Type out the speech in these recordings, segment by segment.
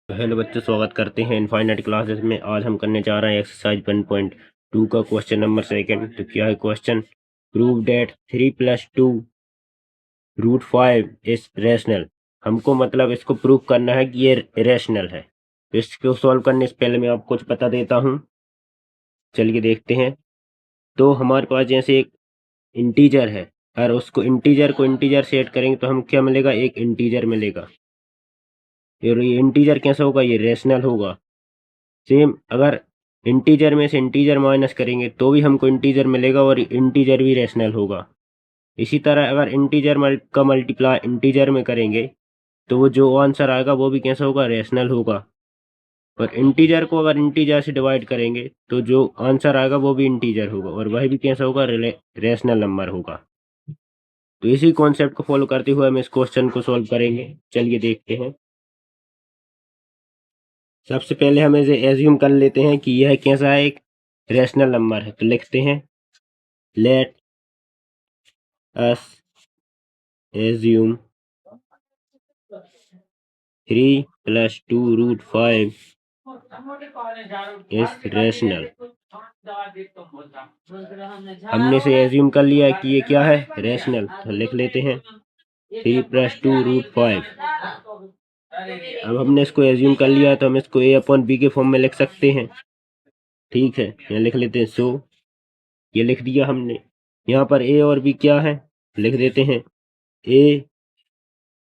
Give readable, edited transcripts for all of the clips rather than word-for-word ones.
Hello बच्चों, स्वागत करते हैं इनफाइनाइट क्लासेस में। आज हम करने जा रहे हैं एक्सरसाइज 1.2 का क्वेश्चन नंबर सेकंड। तो क्या है question? Prove that 3+2 root 5 is rational. हमको मतलब इसको प्रूव करना है कि ये रेशनल है। तो इसको सॉल्व करने से पहले मैं आपको कुछ बता देता हूँ। चलिए देखते हैं। तो हमारे पास जैसे एक इंटीजर है और उसको इंटीजर को इंटीजर से ऐड करेंगे तो हम क्या मिलेगा? एक इंटीजर मिलेगा। और ये इंटीजर कैसा होगा? ये रेशनल होगा। सेम अगर इंटीजर में से इंटीजर माइनस करेंगे तो भी हमको इंटीजर मिलेगा और इंटीजर भी रेशनल होगा। इसी तरह अगर इंटीजर का मल्टीप्लाई इंटीजर में करेंगे तो वो जो आंसर आएगा वो भी कैसा होगा? रेशनल होगा। और इंटीजर को अगर इंटीजर से डिवाइड करेंगे तो जो आंसर आएगा वो भी इंटीजर होगा और वह भी कैसा होगा? रेशनल नंबर होगा। तो इसी कॉन्सेप्ट को फॉलो करते हुए हम इस क्वेश्चन को सॉल्व करेंगे। चलिए देखते हैं। सबसे पहले हम इसे एज्यूम कर लेते हैं कि यह कैसा है? एक रेशनल नंबर है। तो लिखते हैं let us assume 3+2 root 5 is rational. हमने से एज्यूम कर लिया कि ये क्या है? रेशनल। तो लिख लेते हैं 3+2 रूट 5। अब हमने इसको एज्यूम कर लिया है तो हम इसको a/b के फॉर्म में लिख सकते हैं। ठीक है, यहाँ लिख लेते हैं। सो ये लिख दिया हमने। यहाँ पर a और b क्या है? लिख देते हैं a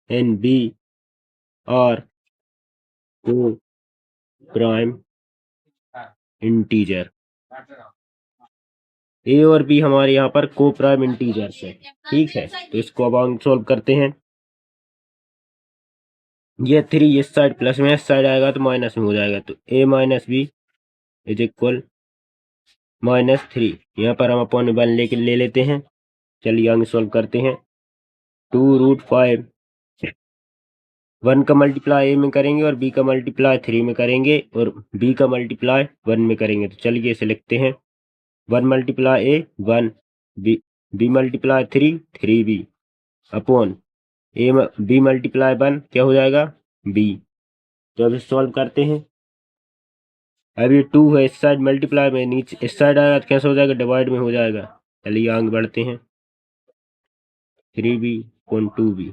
एंड b आर को प्राइम इंटीजर। ए और बी हमारे यहाँ पर को प्राइम इंटीजर्स है। ठीक है, तो इसको अब हम सॉल्व करते हैं। ये 3 इस साइड प्लस में, इस साइड आएगा तो माइनस में हो जाएगा। तो a-b इज इक्वल -3। यहाँ पर हम अपॉन 1 लेके ले लेते हैं। चलिए आगे सॉल्व करते हैं। 2√5 1 का मल्टीप्लाई ए में करेंगे और बी का मल्टीप्लाई 3 में करेंगे और बी का मल्टीप्लाई 1 में करेंगे। तो चलिए इसे लिखते हैं 1 multiply a 1, b multiply 3 b upon a b multiply 1 क्या हो जाएगा? बी। तो अब इसे सॉल्व करते हैं। अब ये 2 है, इस साइड मल्टीप्लाई में, नीचे इस साइड आएगा तो कैसे हो जाएगा? डिवाइड में हो जाएगा। चलिए आगे बढ़ते हैं। 3b upon 2b।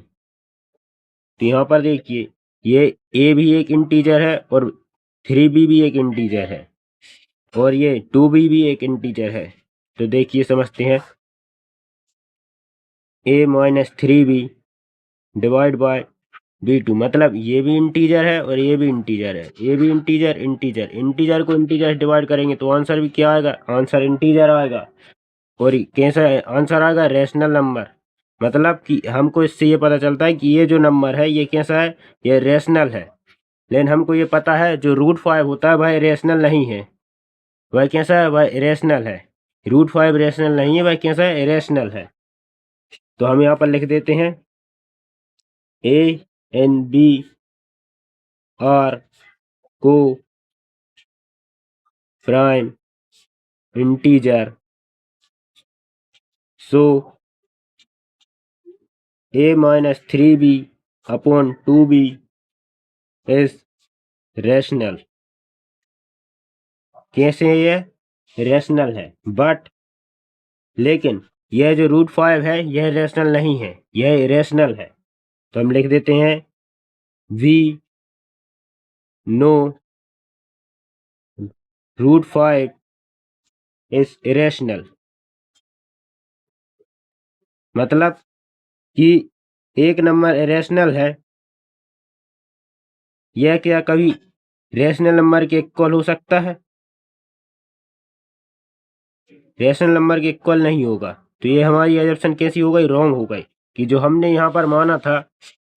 तो यहाँ पर देखिए ये a भी एक इंटीजर है और 3b भी एक इंटीजर है और ये 2b भी एक इंटीजर है। तो देखिए समझते हैं। a-3b डिवाइड बाय b2, मतलब ये भी इंटीजर है और ये भी इंटीजर है। ये भी इंटीजर इंटीजर इंटीजर को इंटीजर डिवाइड करेंगे तो आंसर भी क्या आएगा? आंसर इंटीजर आएगा। और कैसा आंसर आएगा? Rational number. मतलब कि हमको इससे ये पता चलता है कि ये जो नंबर है ये कैसा है? ये रेशनल है। लेकिन हमको ये पता है जो √5 होता है वह रेशनल नहीं है। वह कैसा है? वह इरेशनल है। √5 रेशनल नहीं है, वह कैसा है? इरेशनल है। तो हम यहाँ पर लिख देते हैं a एंड b आर को prime integer. So a-3b upon 2b is rational. कैसे है ये? रेशनल है। बट लेकिन यह जो √5 है यह रेशनल नहीं है, यह इरेशनल है। तो हम लिख देते हैं वी नो √5 इज इरेशनल। मतलब कि एक नंबर इरेशनल है, यह क्या कभी रेशनल नंबर के इक्वल हो सकता है? रेशनल नंबर के इक्वल नहीं होगा। तो ये हमारी एजम्पशन कैसी हो गई? रॉन्ग हो गई। कि जो हमने यहाँ पर माना था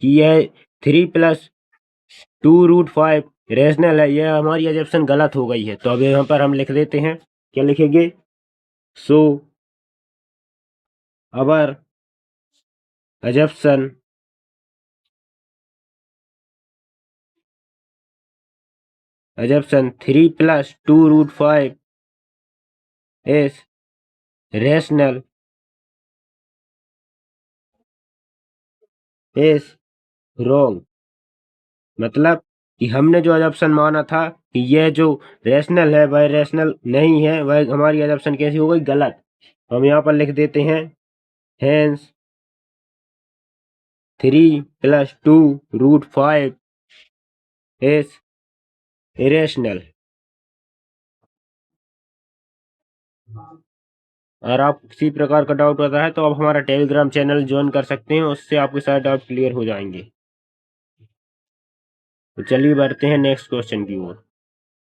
कि यह 3+2√5 रेशनल है, यह हमारी एजम्पशन गलत हो गई है। तो अब यहाँ पर हम लिख देते हैं, क्या लिखेंगे? So our assumption assumption 3+2√5 is rational is wrong. मतलब कि हमने जो अजम्पशन माना था कि यह जो रेशनल है वह रेशनल नहीं है, वह हमारी अजम्पशन कैसी हो गई, गलत। हम यहाँ पर लिख देते हैं हेंस 3 + 2 √5 इज इरेशनल। अगर आप किसी प्रकार का डाउट होता है तो आप हमारा टेलीग्राम चैनल ज्वाइन कर सकते हैं, उससे आपके सारे डाउट क्लियर हो जाएंगे। तो चलिए बढ़ते हैं नेक्स्ट क्वेश्चन की ओर।